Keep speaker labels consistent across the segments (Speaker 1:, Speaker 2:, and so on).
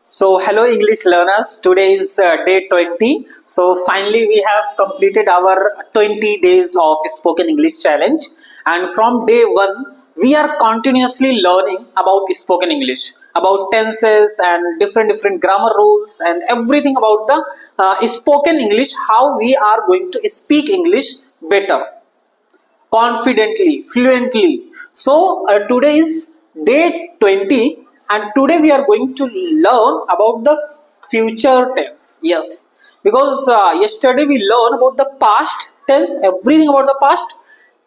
Speaker 1: So, hello English learners. Today is day 20. So, finally, we have completed our 20 days of spoken English challenge. And from day 1, we are continuously learning about spoken English, about tenses and different grammar rules, and everything about the spoken English, how we are going to speak English better, confidently, fluently. So, today is day 20 and today we are going to learn about the future tense. Yes, because yesterday we learned about the past tense, everything about the past.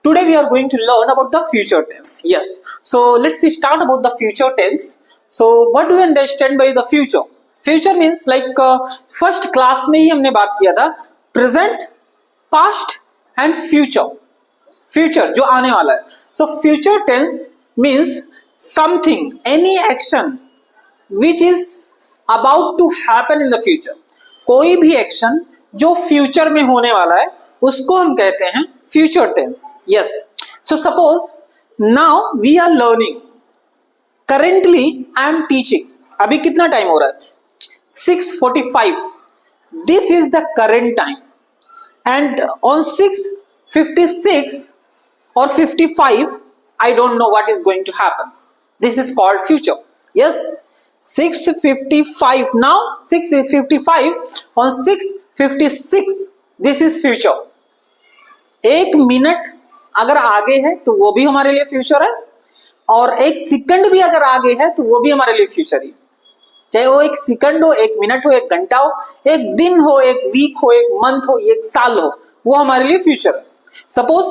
Speaker 1: Today we are going to learn about the future tense. Yes, so let's start about the future tense. So what do you understand by the future? Future means like first class में ही हमने बात किया था present, past and future. Future जो आने वाला है. So future tense means something, any action which is about to happen in the future. कोई भी एक्शन जो फ्यूचर में होने वाला है उसको हम कहते हैं future tense. Yes, so suppose now we are learning, currently I am teaching. अभी कितना टाइम हो रहा है? 6:45. This is the current time and on 6:56 or 55, I don't know what is going to happen. This is called future. Yes, 6:55 now, 6:55 on 6:56, this is future. एक minute अगर आगे है तो वो भी हमारे लिए फ्यूचर है, और एक सेकंड भी अगर आगे है तो वो भी हमारे लिए फ्यूचर ही. चाहे वो एक सेकंड हो, एक मिनट हो, एक घंटा हो, एक दिन हो, एक वीक हो, एक मंथ हो, एक साल हो, वो हमारे लिए फ्यूचर है. सपोज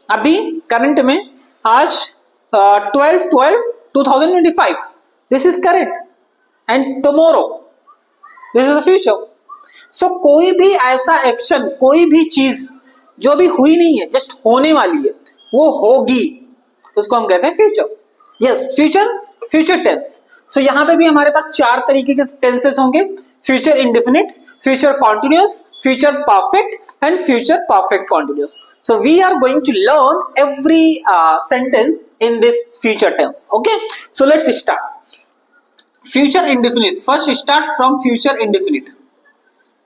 Speaker 1: अभी करंट में आज 12/12/2025, this is current and tomorrow this is the future. So कोई भी ऐसा एक्शन, कोई भी चीज जो भी हुई नहीं है, जस्ट होने वाली है, वो होगी, उसको हम कहते हैं future. Yes, future tense. So यहां पे भी हमारे पास 4 तरीके के टेंसेस होंगे: future indefinite, future continuous, future perfect and future perfect continuous. So we are going to learn every sentence in this future tense. Okay, so let's start. Future indefinite. First start from future indefinite.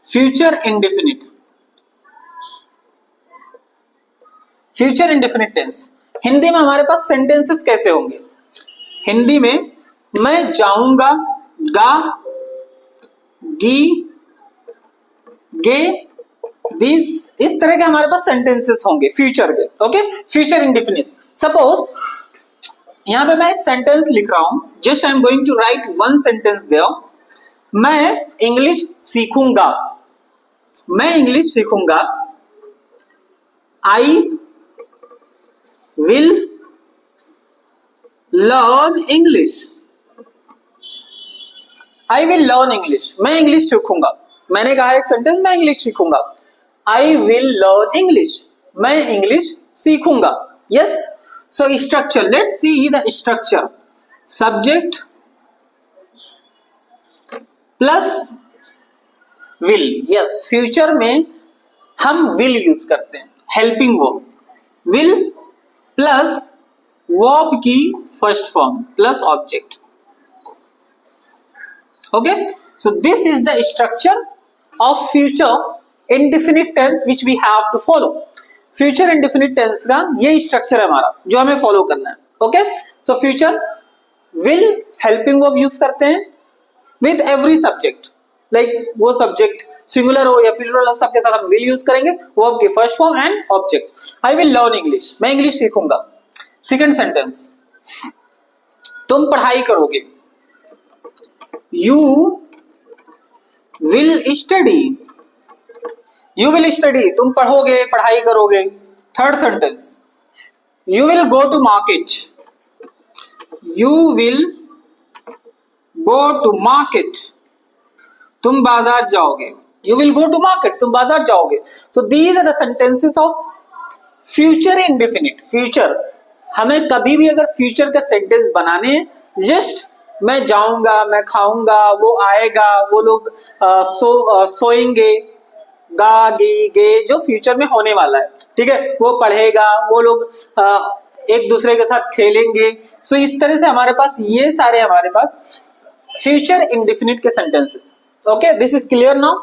Speaker 1: Future indefinite. Future indefinite tense. Hindi में हमारे पास sentences कैसे होंगे? हिंदी में मैं जाऊंगा, गा, गी, गे, this, इस तरह के हमारे पास सेंटेंसेस होंगे फ्यूचर के. Okay, future indefinite. सपोज यहां पे मैं एक सेंटेंस लिख रहा हूं, just I am going to write one sentence there. मैं इंग्लिश सीखूंगा, मैं इंग्लिश सीखूंगा. I will learn English. I will learn English, मैं इंग्लिश सीखूंगा. मैंने कहा एक सेंटेंस, मैं इंग्लिश सीखूंगा. आई विल लर्न इंग्लिश, मैं इंग्लिश सीखूंगा. Yes, so structure, let's see the structure. Subject plus will. Yes, future में हम विल यूज करते हैं, helping verb. Will plus verb की first form plus object. Okay, so this is the structure of future indefinite tense which we have to follow. Future indefinite tense का ये structure है हमारा जो हमें फॉलो करना है. Okay, so future will helping verb use करते हैं विद एवरी सब्जेक्ट. लाइक वो सब्जेक्ट सिंगुलर हो या प्लूरल हो, सबके साथ हम विल यूज करेंगे. वर्ब की first form and object. I will learn English, मैं इंग्लिश सीखूंगा. सेकंड सेंटेंस, तुम पढ़ाई करोगे. You will study. You will study. तुम पढ़ोगे, पढ़ाई करोगे. Third sentence, you will go to market. You will go to market. तुम बाजार जाओगे. You will go to market. तुम बाजार जाओगे. So these are the sentences of future indefinite. Future, हमें कभी भी अगर फ्यूचर का सेंटेंस बनाने हैं, जस्ट मैं जाऊंगा, मैं खाऊंगा, वो आएगा, वो लोग सोएंगे, गा, गी, गे, जो फ्यूचर में होने वाला है. ठीक है, वो पढ़ेगा, वो लोग एक दूसरे के साथ खेलेंगे. सो इस तरह से हमारे पास ये सारे हमारे पास फ्यूचर इंडेफिनिट के sentences. Okay, this is clear now.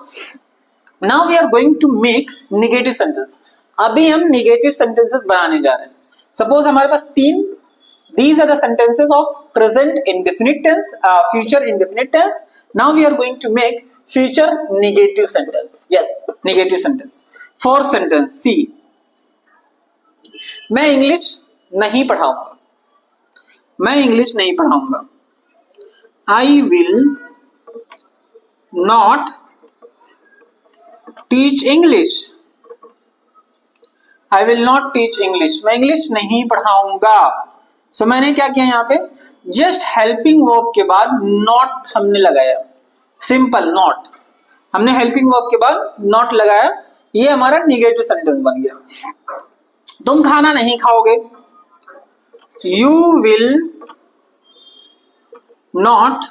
Speaker 1: Now we are going to make negative sentence. अभी हम निगेटिव सेंटेंसेस बनाने जा रहे हैं. सपोज हमारे पास तीन, these are the sentences of present indefinite tense, future indefinite tense. Now we are going to make future negative sentence. Yes, negative sentence. Fourth sentence, see. मैं English नहीं पढ़ाऊंगा. मैं इंग्लिश नहीं पढ़ाऊंगा. I will not teach English. I will not teach English. मैं English नहीं पढ़ाऊंगा. सो मैंने क्या किया यहाँ पे, जस्ट हेल्पिंग वर्ब के बाद नॉट हमने लगाया. सिंपल नॉट, हमने हेल्पिंग वर्ब के बाद नॉट लगाया. ये हमारा निगेटिव सेंटेंस बन गया. तुम खाना नहीं खाओगे. You will not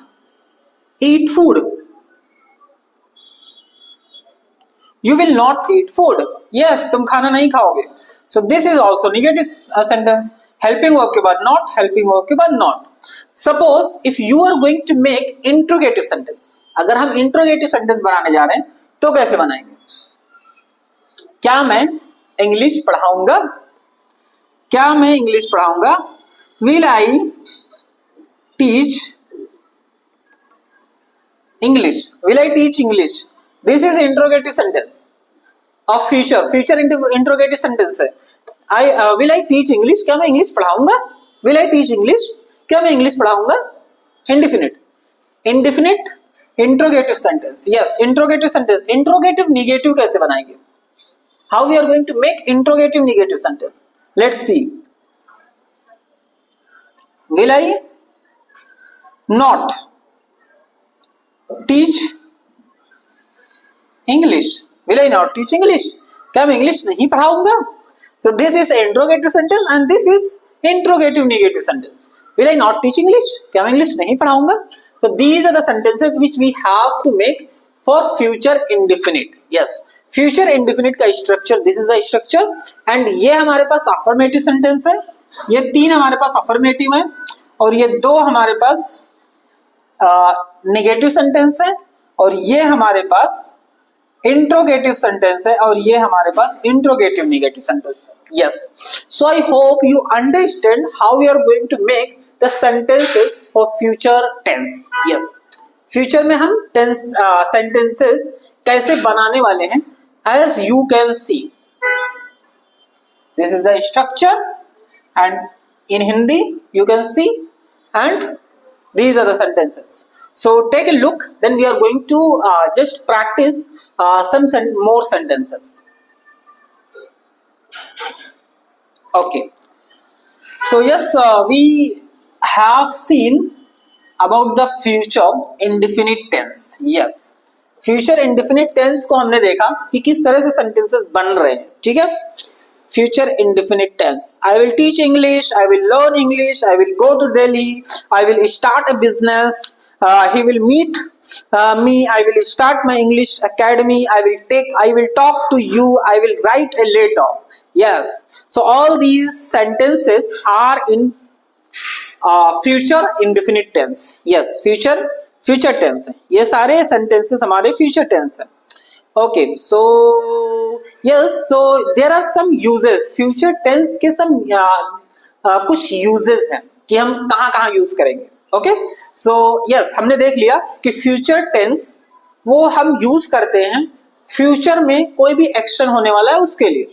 Speaker 1: eat food. You will not eat food. Yes, तुम खाना नहीं खाओगे. So this is also negative sentence. Helping verb के बाद नॉट, हेल्पिंग वर्ब के बाद not. Suppose if you are going to make interrogative sentence, अगर हम इंट्रोगेटिव सेंटेंस बनाने जा रहे हैं तो कैसे बनाएंगे? क्या मैं इंग्लिश पढ़ाऊंगा? क्या मैं इंग्लिश पढ़ाऊंगा? Will I teach English. Will I teach English. This is interrogative sentence of future. Future interrogative sentence है. will I teach English? क्या मैं इंग्लिश पढ़ाऊंगा? will I teach English? क्या मैं इंग्लिश पढ़ाऊंगा? Indefinite. Indefinite interrogative sentence. Yes, interrogative sentence. Interrogative negative कैसे बनाएंगे? How we are going to make interrogative negative sentence? Let's see. Will I not teach English? Will I not teach English? क्या मैं English नहीं पढ़ाऊंगा? So this is interrogative sentence and this is interrogative negative sentence. Will I not teach English? क्या मैं English नहीं पढ़ाऊंगा? So these are the sentences which we have to make for future indefinite. Yes, future indefinite का structure, this is the structure. And ये हमारे पास affirmative sentence है. ये तीन हमारे पास affirmative है और ये दो हमारे पास negative sentence है और ये हमारे पास इंट्रोगेटिव सेंटेंस है और ये हमारे पास इंट्रोगेटिव नेगेटिव सेंटेंस है. Yes, so I hope you understand how we are going to make the sentences for future tense. Yes, future में हम टेंस सेंटेंसेस कैसे बनाने वाले हैं. As you can see, this is the structure and in Hindi you can see and these are the sentences. So take a look, then we are going to just practice some more sentences. Okay, so yes, we have seen about the future indefinite tense. Yes, future indefinite tense को हमने देखा कि किस तरह से sentences बन रहे हैं. ठीक है, future indefinite tense. I will teach English. I will learn English. I will go to Delhi. I will start a business. He will meet me. I will start my English academy. I will talk to you. I will write a letter. Yes. So all these sentences are in future indefinite tense. Yes, future tense है. ये सारे sentences हमारे future tense है. Okay, so yes, so there are some uses. Future tense के some कुछ uses हैं कि हम कहाँ यूज करेंगे. Okay, so yes, हमने देख लिया कि future tense वो हम यूज करते हैं फ्यूचर में कोई भी एक्शन होने वाला है उसके लिए.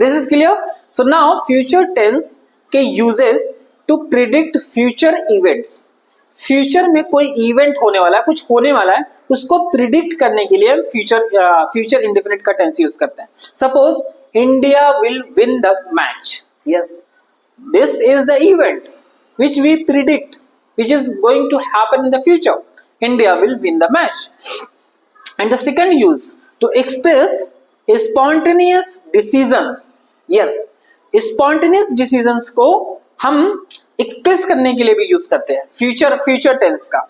Speaker 1: This is clear. So now future tense के uses to predict future events. Future में कोई इवेंट होने वाला है, कुछ होने वाला है, उसको प्रिडिक्ट करने के लिए फ्यूचर इंडेफिनिट का टेंस यूज करते हैं. Suppose India will win the match. Yes, this is the event which we predict, which is going to happen in the future. India will win the match. And the second use, to express spontaneous decisions. Yes, spontaneous decisions को हम express करने के लिए भी use करते हैं future tense का.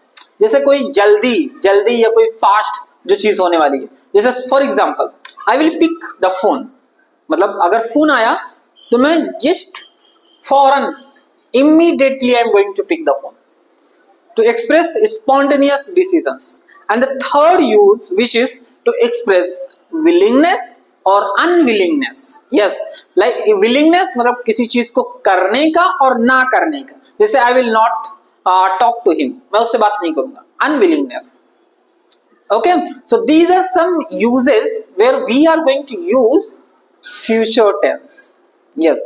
Speaker 1: जैसे कोई जल्दी या कोई फास्ट जो चीज होने वाली है. जैसे for example, I will pick the phone. मतलब अगर फोन आया तो मैं जस्ट फौरन immediately I am going to pick the phone. to express spontaneous decisions. And the third use, which is to express willingness और unwillingness. Yes, like willingness मतलब किसी चीज को करने का और ना करने का. जैसे I will not talk to him, मैं उससे बात नहीं करूंगा. Unwillingness. Okay, so these are some uses where we are going to use future tense. Yes.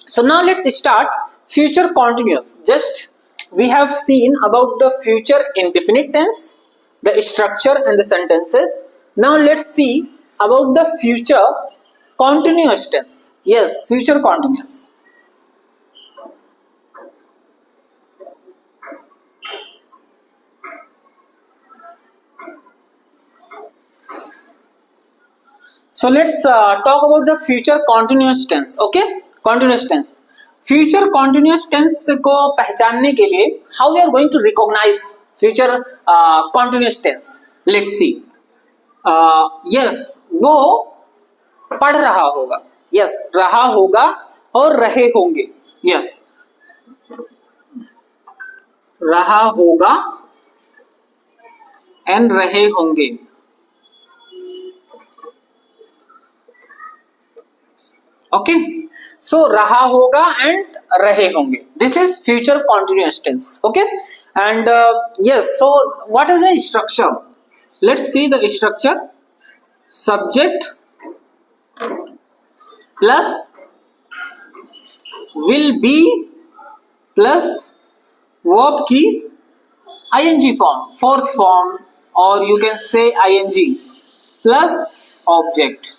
Speaker 1: So now let's start future continuous. Just we have seen about the future indefinite tense, the structure and the sentences. Now let's see about the future continuous tense. Yes, future continuous. So let's talk about the future continuous tense. Okay, continuous tense. Future continuous tense को पहचानने के लिए how we are going to recognize future continuous tense. Let's see. Yes, वो पढ़ रहा होगा. Yes, रहा होगा और रहे होंगे. Yes, रहा होगा and रहे होंगे. Okay, so रहा होगा and रहे होंगे. This is future continuous tense. Okay, and yes, so what is the structure? Let's see the structure. Subject plus will be plus verb की ing form, fourth form, or you can say ing plus object.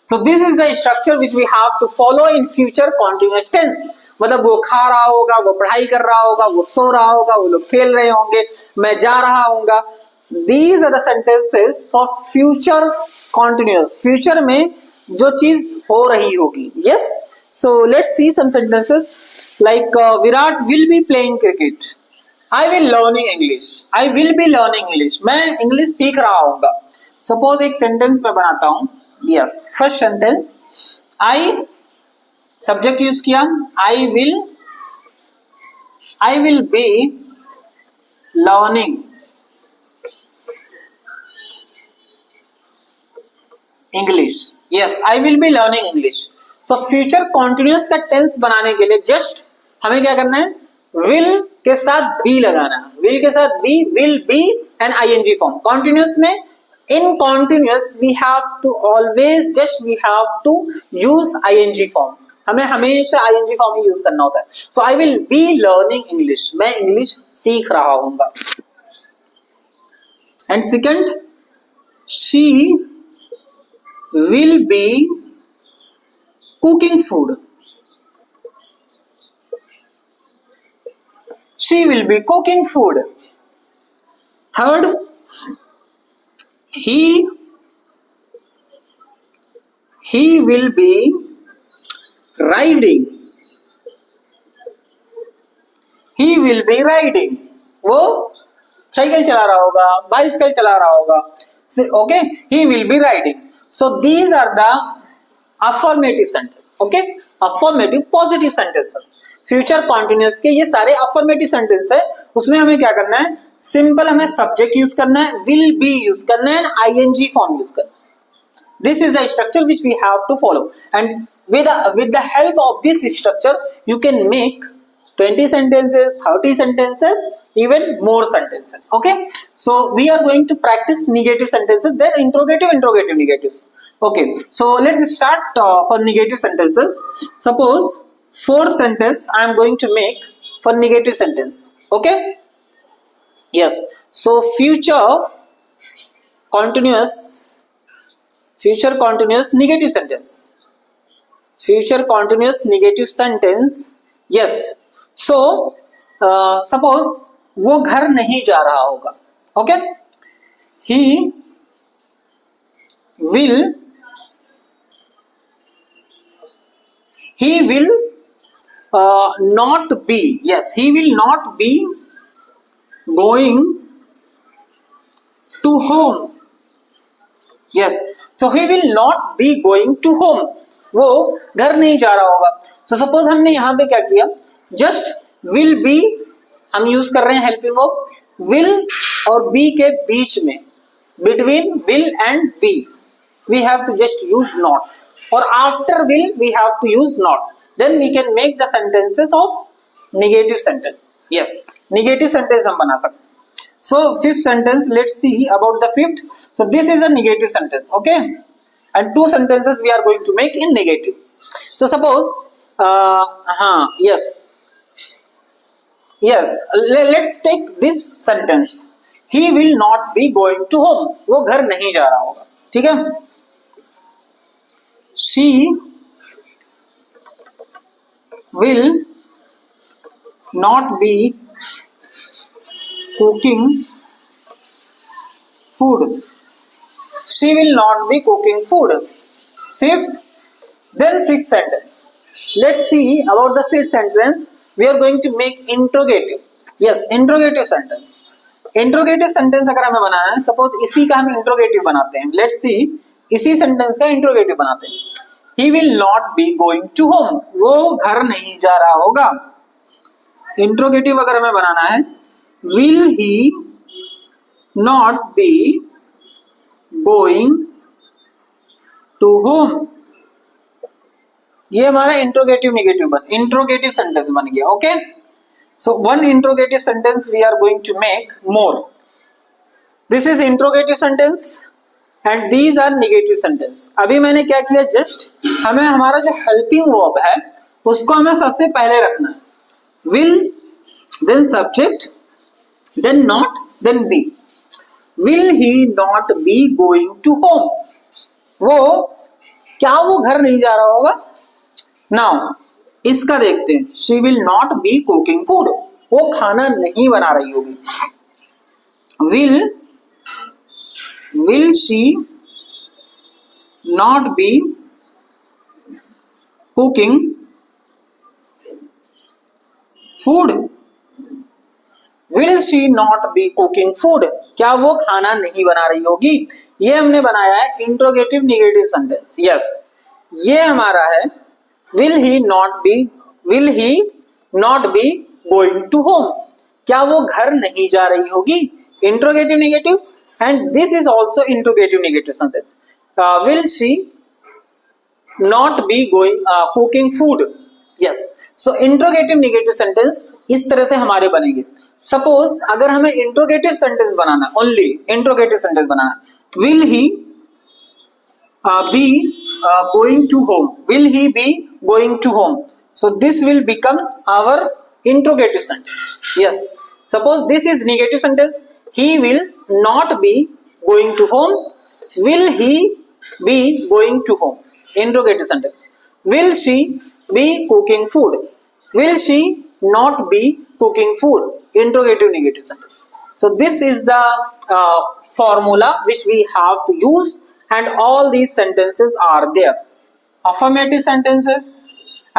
Speaker 1: So this is the structure which we have to follow in future continuous tense. मतलब वो खा रहा होगा, वो पढ़ाई कर रहा होगा, वो सो रहा होगा, वो लोग खेल रहे होंगे, मैं जा रहा हूँगा. These are the sentences for future continuous. Future में जो चीज हो रही होगी. Yes. So let's see some sentences like Virat will be playing cricket. I will learning English. I will be learning English. मैं English सीख रहा हूँगा. Suppose एक sentence मैं बनाता हूँ. Yes, first sentence. I subject use किया. I will be learning English. Yes, I will be learning English. So future continuous का tense बनाने के लिए just हमें क्या करना है? Will के साथ be लगाना है. Will के साथ be, will be and ing form. Continuous में in continuous we have to always just we have to use ing form. हमें हमेशा ing form ही यूज करना होता है. So I will be learning English. मैं English सीख रहा हूँगा. And second, she will be cooking food. She will be cooking food. Third, he will be riding. He will be riding. वो cycle चला रहा होगा, बाइसिकल चला रहा होगा. Okay, he will be riding. So these are the affirmative sentences. Okay, affirmative positive sentences. Future continuous के ये सारे अफर्मेटिव सेंटेंस है. उसमें हमें क्या करना है? सिंपल हमें सब्जेक्ट यूज करना है, विल बी यूज करना है, आईएनजी फॉर्म यूज करना है. This is the structure which we have to follow. And with the help of this structure you can make 20 sentences, 30 sentences, even more sentences. Okay, so we are going to practice negative sentences, then interrogative, negatives. Okay, so let's start for negative sentences. Suppose fourth sentence I am going to make for negative sentence. Okay, yes, so future continuous negative sentence. Future continuous negative sentence. Yes, so suppose वो घर नहीं जा रहा होगा. Okay, he will not be. Yes, he will not be going to home. Yes, so he will not be going to home. वो घर नहीं जा रहा होगा. So suppose हमने यहाँ पे क्या किया, just विल बी हम यूज कर रहे हैं हेल्पिंग वर्ब, विल और बी के बीच में, between will and be we have to just use not, और after will we have to use not, then we can make the sentences of negative sentence. Yes, negative sentence हम बना सकते हैं. So fifth sentence, let's see about the fifth. So this is a negative sentence, okay, and two sentences we are going to make in negative. So suppose yes, let's take this sentence. He will not be going to home. वो घर नहीं जा रहा होगा. ठीक है. She will not be cooking food. She will not be cooking food. Fifth, then sixth sentence. Let's see about the sixth sentence. We are going to make interrogative. Yes, interrogative sentence. Interrogative sentence अगर हमें बनाना है, suppose इसी का हम interrogative बनाते हैं. Let's see, इसी sentence का interrogative बनाते हैं. He will not be going to home. वो घर नहीं जा रहा होगा. Interrogative अगर हमें बनाना है, will he not be going to home. ये हमारा इंट्रोगेटिव सेंटेंस बन गया. Okay, so one interrogative sentence we are going to make more. This is interrogative sentence and these are negative sentence. अभी मैंने क्या किया, जस्ट हमें हमारा जो हेल्पिंग वर्ब है उसको हमें सबसे पहले रखना है. Will, then subject, then not, then be. Will he not be going to home? क्या वो घर नहीं जा रहा होगा? Now इसका देखते हैं. She will not be cooking food. वो खाना नहीं बना रही होगी. Will she not be cooking food? Will she not be cooking food? क्या वो खाना नहीं बना रही होगी? ये हमने बनाया है इंट्रोगेटिव नेगेटिव सेंटेंस. यस, ये हमारा है will he not be going to home. क्या वो घर नहीं जा रही होगी? Interrogative negative, and this is also interrogative negative sentence. will she not be cooking food. Yes, so interrogative negative sentence इस तरह से हमारे बनेंगे. सपोज अगर हमें इंट्रोगेटिव सेंटेंस बनाना, ओनली इंट्रोगेटिव सेंटेंस बनाना, will he be going to home. Will he be going to home. So this will become our interrogative sentence. Yes, suppose this is negative sentence. He will not be going to home. Will he be going to home. Interrogative sentence. Will she be cooking food. Will she not be cooking food? Interrogative negative sentence. So this is the formula which we have to use, and all these sentences are there. Affirmative sentences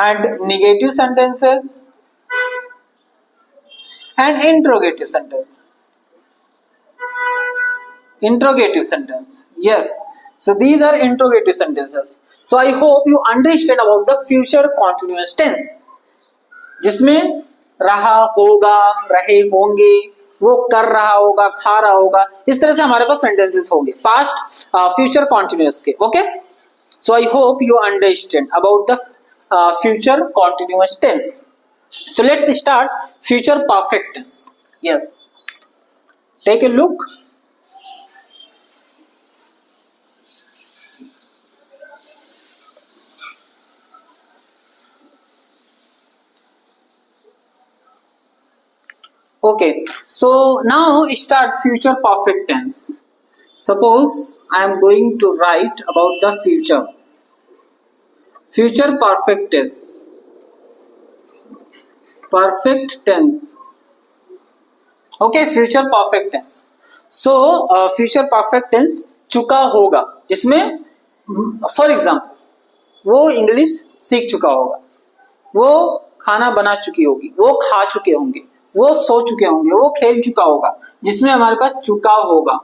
Speaker 1: and negative sentences and interrogative sentence. Interrogative sentence. Yes. So these are interrogative sentences. So I hope you understand about the future continuous tense. जिसमें रहा होगा, रहे होंगे, वो कर रहा होगा, खा रहा होगा, इस तरह से हमारे पास सेंटेंसेस होंगे पास्ट फ्यूचर कॉन्टिन्यूअस के. Okay, so I hope you understand about the future continuous tense. So let's start future perfect tense. Yes, take a look. Okay, so now start future perfect tense. Suppose I am going to write about the future perfect tense. Okay, future perfect tense. So future perfect tense चुका होगा, जिसमें for example वो English सीख चुका होगा, वो खाना बना चुकी होगी, वो खा चुके होंगे, वो सो चुके होंगे, वो खेल चुका होगा, जिसमें हमारे पास चुका होगा.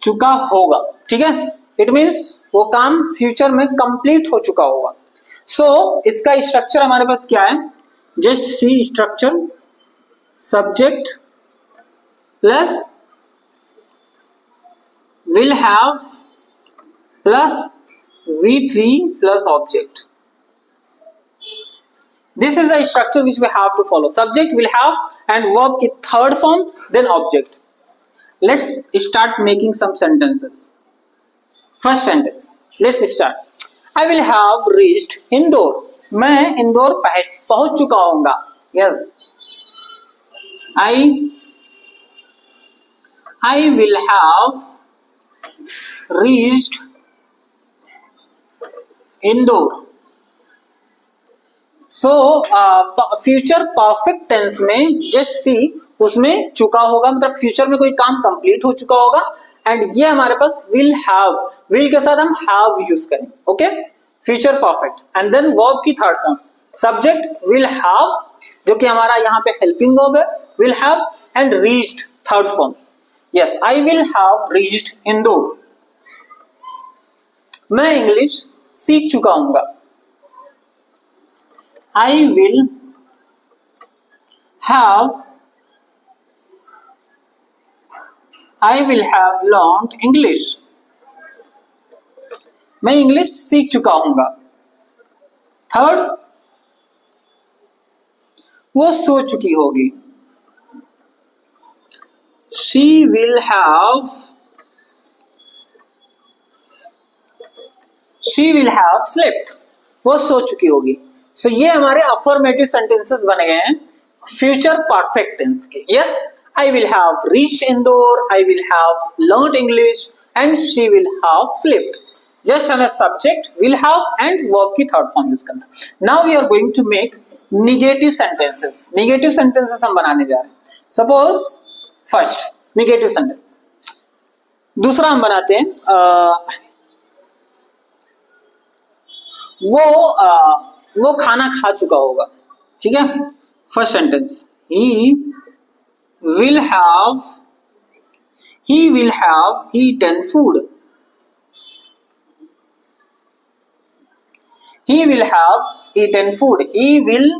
Speaker 1: चुका होगा, ठीक है. इट मीन्स वो काम फ्यूचर में कंप्लीट हो चुका होगा. सो इसका स्ट्रक्चर हमारे पास क्या है, just see structure, subject plus will have plus V3 plus object. This is the structure which we have to follow. Subject will have and verb की third form, then object. Let's start making some sentences. First sentence. Let's start. I will have reached Indore. मैं इंदौर पहुंच चुका हूँगा. Yes. I will have reached Indore. So future perfect tense में just see उसमें चुका होगा, मतलब फ्यूचर में कोई काम कंप्लीट हो चुका होगा. एंड ये हमारे पास विल हैव, विल के साथ हम हैव यूज करें. Okay, future perfect. And then verb की third form, subject will have जो कि हमारा यहाँ पे हेल्पिंग वर्ब है, will have, and reached third form. Yes, I will have reached Indore. मैं इंग्लिश सीख चुका हूंगा. I will have learned English. मैं इंग्लिश सीख चुका हूंगा. थर्ड, वो सो चुकी होगी. She will have slept. वो सो चुकी होगी. सो ये हमारे अफर्मेटिव सेंटेंसेस बन गए हैं फ्यूचर परफेक्ट टेंस के. Yes, I will have reached Indore, I will have learned English, and she will have slept. Just हमें subject, will have and verb की थर्ड फॉर्म यूज करना. Now we are going to make negative sentences. Negative sentences हम बनाने जा रहे हैं. Suppose first negative sentence, दूसरा हम बनाते हैं वो खाना खा चुका होगा. ठीक है, first sentence, he will have eaten food. He will have eaten food. He will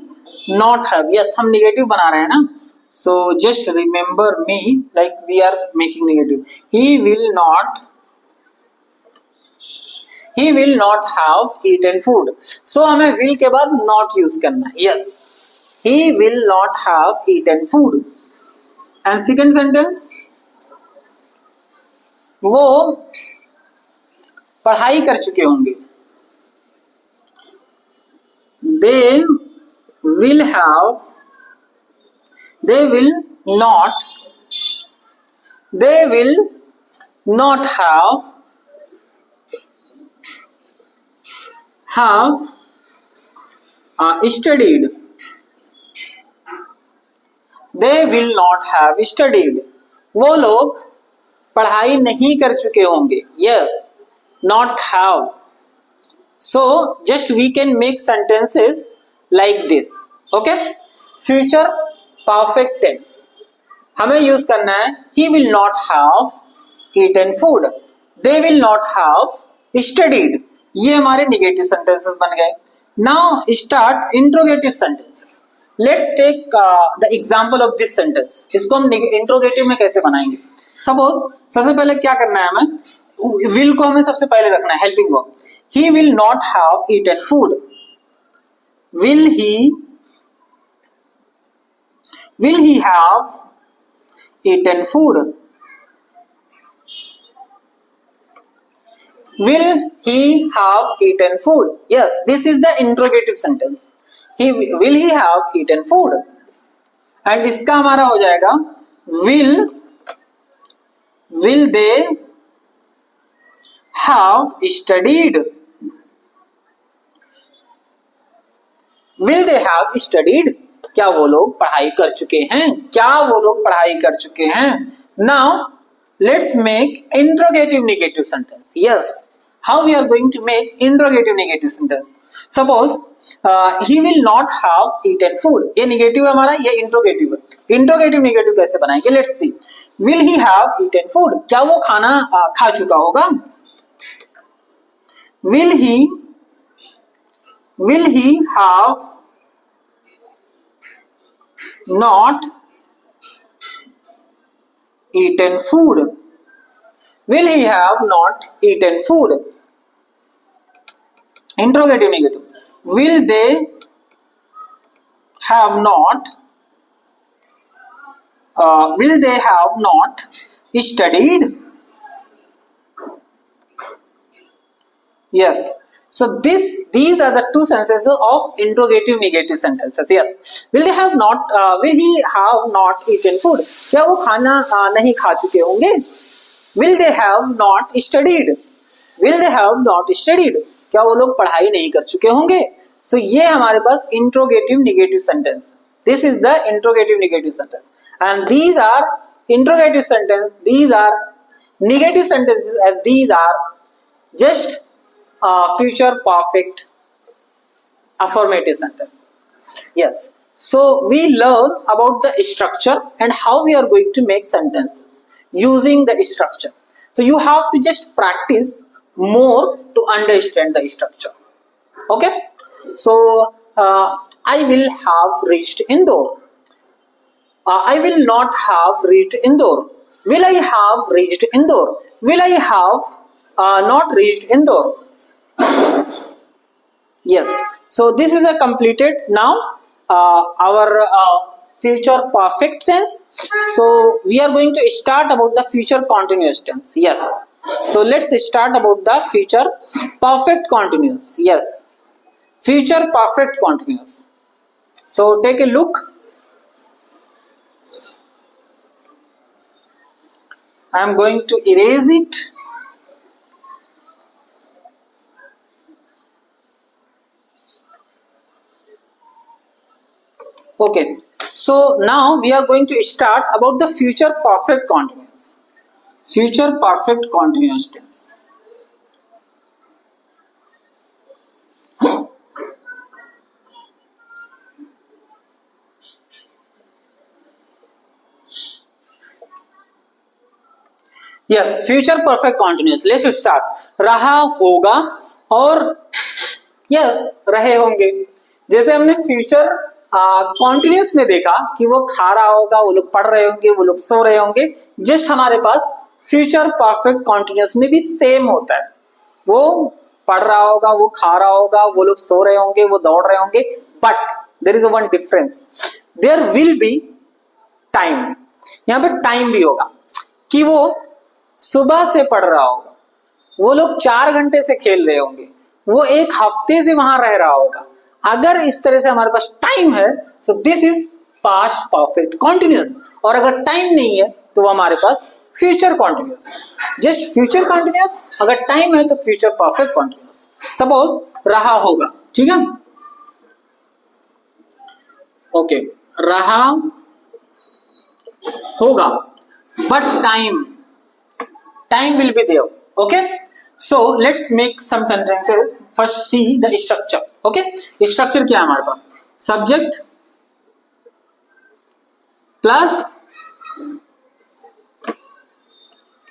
Speaker 1: not have. Yes, हम निगेटिव बना रहे हैं ना, so just remember me like we are making negative. He will not have eaten food. So हमें will के बाद not use करना है. Yes, he will not have eaten food. And second sentence, वो पढ़ाई कर चुके होंगे. they will not have studied. They will not have studied. वो लोग पढ़ाई नहीं कर चुके होंगे. Yes, not have. So just we can make sentences like this. Okay, future perfect tense हमें यूज करना है. He will not have eaten food. They will not have studied. ये हमारे नेगेटिव सेंटेंसेस बन गए. Now start interrogative sentences. Let's take the example of this sentence. इसको हम interrogative में कैसे बनाएंगे. सपोज सबसे पहले क्या करना है, हमें विल को हमें सबसे पहले रखना है helping verb. He will not have eaten food. Will he have eaten food? Will he have eaten food? Yes, this is the interrogative sentence. Will he have eaten food? And इसका हमारा हो जाएगा will they have studied? Will they have studied? क्या वो लोग पढ़ाई कर चुके हैं? क्या वो लोग पढ़ाई कर चुके हैं? Now let's make interrogative negative sentence. Yes, how we are going to make interrogative negative sentence? Suppose he will not have eaten food. ये negative है हमारा, ये interrogative है. Interrogative negative कैसे बनाएंगे? Let's see. Will he have eaten food? क्या वो खाना खा चुका होगा? Will he will he have not eaten food? Will he have not eaten food? Interrogative negative. Will they have not? Will they have not studied? Yes. So these are the two sentences of interrogative negative sentences. Yes. Will they have not? Will he have not eaten food? क्या वो खाना नहीं खा चुके होंगे? Will they have not studied? Will they have not studied? क्या वो लोग पढ़ाई नहीं कर चुके होंगे? So ये हमारे पास interrogative negative sentence. This is the interrogative negative sentence, and these are interrogative sentence. These are negative sentences, and these are just future perfect affirmative sentences. Yes. So we learn about the structure and how we are going to make sentences using the structure. So you have to just practice more to understand the structure. Okay. So I will have reached Indore. I will not have reached Indore. Will I have reached Indore? Will I have not reached Indore? Yes. So this is a completed now our future perfect tense. So we are going to start about the future continuous tense. Yes. So let's start about the future perfect continuous. Yes. Future perfect continuous. So take a look. I am going to erase it. Okay. So now we are going to start about the future perfect continuous. Future perfect continuous tense. Yes, future perfect continuous. Let's start. रहा होगा और yes रहे होंगे. जैसे हमने future continuous में देखा कि वो खा रहा होगा, वो लोग पढ़ रहे होंगे, वो लोग सो रहे होंगे. जस्ट हमारे पास फ्यूचर परफेक्ट कॉन्टिन्यूस में भी सेम होता है. वो पढ़ रहा होगा, वो खा रहा होगा, वो लोग सो रहे होंगे, वो दौड़ रहे होंगे. But there is one difference. There will be time. यहाँ पे टाइम भी होगा कि वो सुबह से पढ़ रहा होगा, वो लोग 4 घंटे से खेल रहे होंगे, वो 1 हफ्ते से वहां रह रहा होगा. अगर इस तरह से हमारे पास टाइम है so this is past perfect continuous. और अगर टाइम नहीं है तो वो हमारे पास future continuous. Just future continuous. अगर टाइम है तो फ्यूचर परफेक्ट कॉन्टिन्यूस. सपोज रहा होगा. ठीक है. ओके. रहा होगा but time will be there. Okay. So let's make some sentences. First see the structure. Okay. Structure क्या है हमारे पास? Subject plus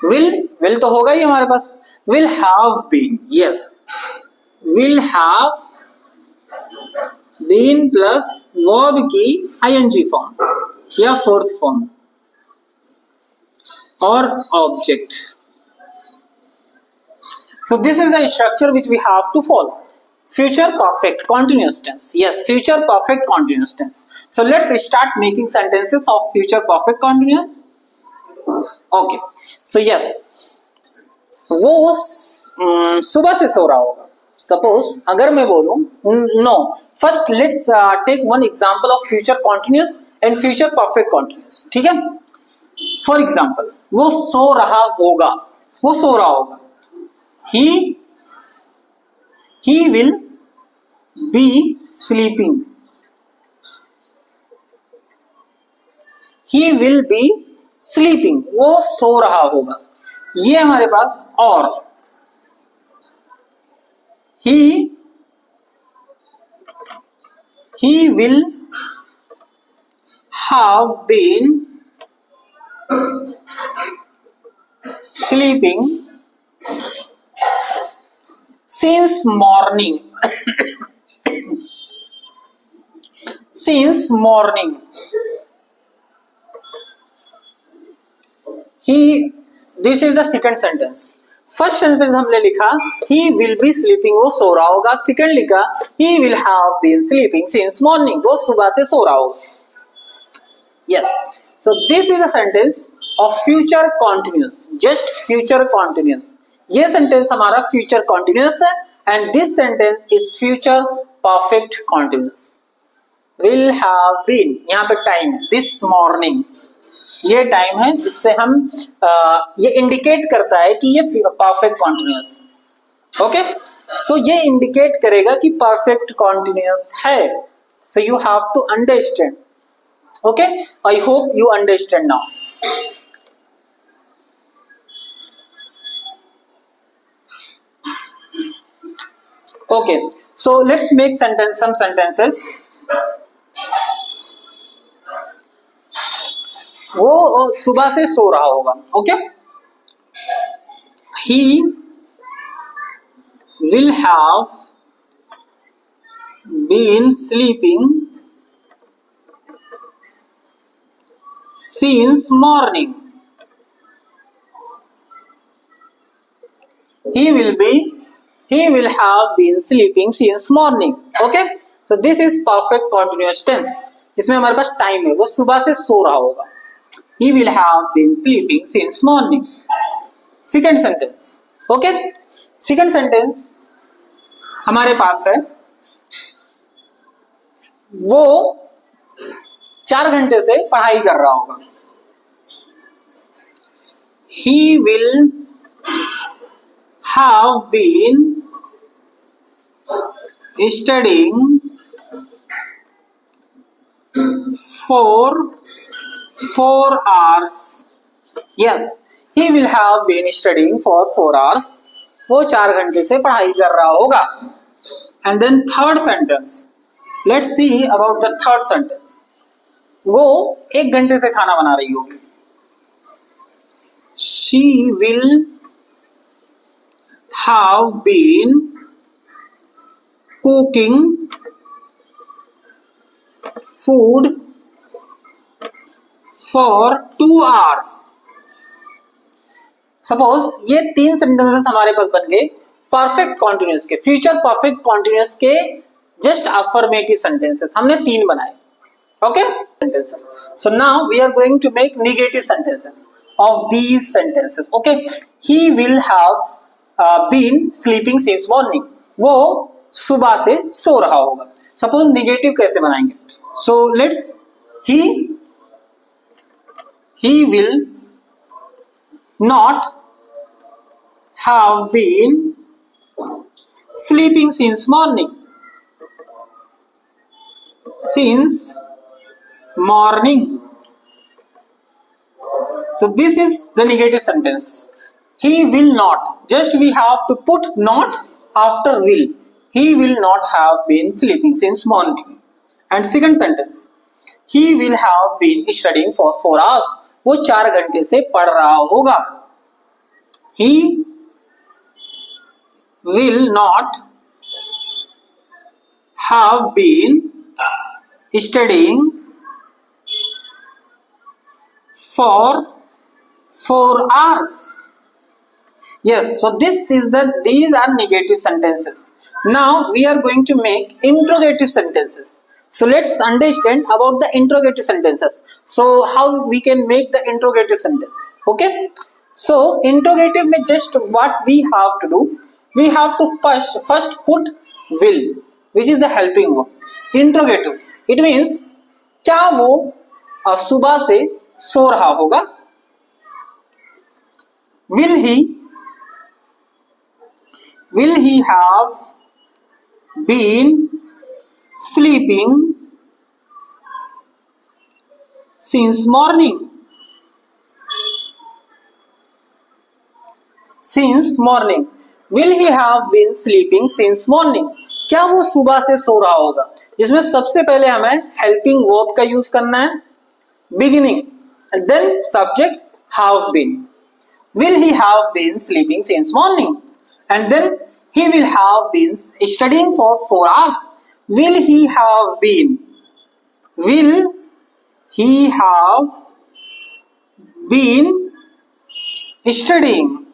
Speaker 1: will तो होगा ही हमारे पास. Will have been. Yes. Will have been plus verb की ing form या fourth form और object. So this is the structure which we have to follow. Future perfect continuous tense. Yes, future perfect continuous tense. So let's start making sentences of future perfect continuous. Okay. So yes, वो सुबह से सो रहा होगा. Suppose अगर मैं बोलूं no. First let's take one example of future continuous and future perfect continuous. ठीक है. For example, वो सो रहा होगा. वो सो रहा होगा. He will be sleeping. He will be sleeping. वो सो रहा होगा. ये हमारे पास और he will have been sleeping since morning. since morning. He, this is the second sentence. First sentence हमने लिखा he will be sleeping, वो सो रहा होगा. सेकंड लिखा he will have been sleeping since morning, वो सुबह से सो रहा होगा. Yes, so this is a sentence of future continuous, just future continuous. ये sentence हमारा future continuous है and this sentence is future perfect continuous. Will have been, यहाँ पे टाइम this morning, ये टाइम है जिससे हम ये इंडिकेट करता है कि ये परफेक्ट कॉन्टिन्यूअस. ओके, सो ये इंडिकेट करेगा कि परफेक्ट कॉन्टिन्यूअस है. So you have to understand. Okay, I hope you understand now. Okay, so let's make some sentences. वो सुबह से सो रहा होगा. Okay, he will have been sleeping since morning. he will have been sleeping since morning. Okay, so this is perfect continuous tense जिसमें हमारे पास time है, वो सुबह से सो रहा होगा. He will have been sleeping since morning. Second sentence. Okay, second sentence हमारे पास है वो 4 घंटे से पढ़ाई कर रहा होगा. He will have been studying for 4 hours. Yes, he will have been studying for 4 hours. वो 4 घंटे से पढ़ाई कर रहा होगा. And then third sentence. Let's see about the third sentence. वो 1 घंटे से खाना बना रही होगी. She will have been cooking food for 2 hours. Suppose ये 3 सेंटेंसेस हमारे पास बन गए परफेक्ट कॉन्टिन्यूअस के, फ्यूचर परफेक्ट कॉन्टिन्यूअस के जस्ट अफर्मेटिव सेंटेंसेस हमने 3 बनाए. Okay, sentences. So now we are going to make negative sentences of these sentences. Okay, he will have been sleeping since morning, वो सुबह से सो रहा होगा. सपोज नेगेटिव कैसे बनाएंगे? So let's he will not have been sleeping since morning. Since morning. So this is the negative sentence. He will not. Just we have to put not after will. He will not have been sleeping since morning. And second sentence. He will have been studying for 4 hours. वो 4 घंटे से पढ़ रहा होगा. He will not have been studying for 4 hours. Yes, so these are negative sentences. Now we are going to make interrogative sentences. So let's understand about the interrogative sentences. So how we can make the interrogative sentence? Okay, so interrogative में just what we have to do, we have to first put will, which is the helping verb. Interrogative, it means क्या वो सुबह से सो रहा होगा? Will he have been sleeping since morning? Since morning. Will he have been sleeping since morning? क्या वो सुबह से सो रहा होगा? जिसमें सबसे पहले हमें हेल्पिंग वर्ब का यूज करना है, beginning, and then subject have been. Will he have been sleeping since morning? And then he will have been studying for 4 hours. will he have been? Will he have been studying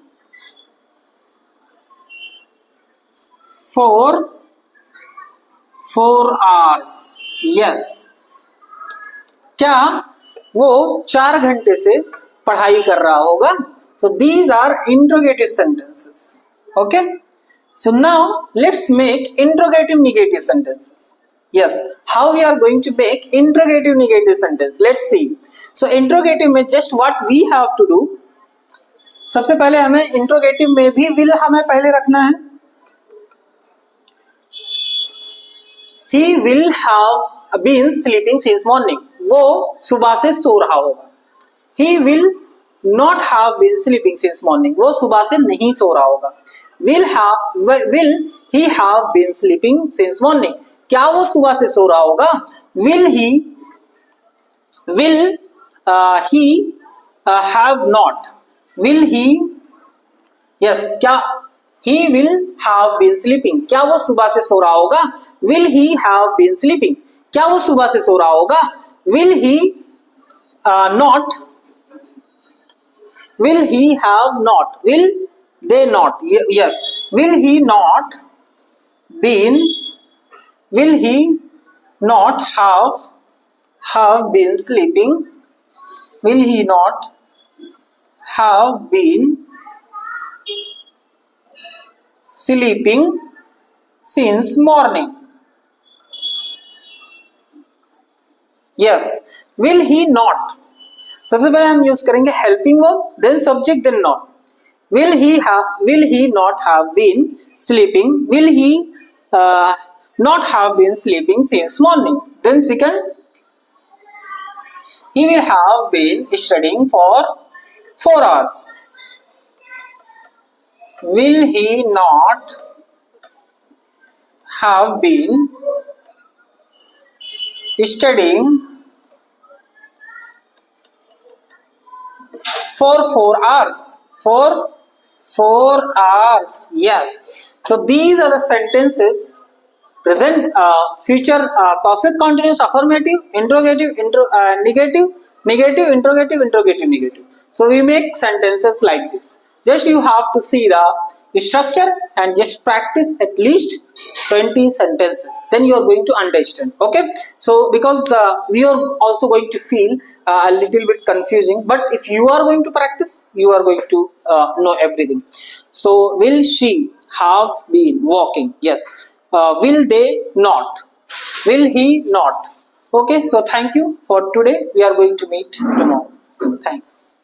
Speaker 1: for 4 hours? Yes. क्या वो 4 घंटे से पढ़ाई कर रहा होगा? So these are interrogative sentences. Okay. So now let's make interrogative negative sentences. Yes, how we are going to make interrogative negative sentence? Let's see. So interrogative में just what we have to do. सबसे पहले हमें interrogative में भी will हमें पहले रखना है. He will have been sleeping since morning. वो सुबह से सो रहा होगा. He will not have been sleeping since morning. वो सुबह से नहीं सो रहा होगा. Will he have been sleeping since morning? क्या वो सुबह से सो रहा होगा? Will he have not? Will he? Yes, क्या he will have been sleeping? क्या वो सुबह से सो रहा होगा? Will he have been sleeping? क्या वो सुबह से सो रहा होगा? Will he not? Will he have not? Will they not? Yes. Will he not been? Will he not have been sleeping? Will he not have been sleeping since morning? Yes. Will he not? सबसे पहले हम use करेंगे helping verb, then subject, then not. Will he not have been sleeping? Will he not have been sleeping since morning? Then second, he will have been studying for 4 hours. Will he not have been studying for 4 hours? For 4 hours. Yes. So these are the sentences: present, future, perfect continuous, affirmative, interrogative, negative, negative, interrogative, interrogative, negative. So we make sentences like this. Just you have to see the structure and just practice at least 20 sentences. Then you are going to understand. Okay. So because we are also going to feel a little bit confusing, but if you are going to practice, you are going to know everything. So will she have been walking? Yes. Will they not? Will he not? Okay. So thank you for today. We are going to meet tomorrow. Thanks.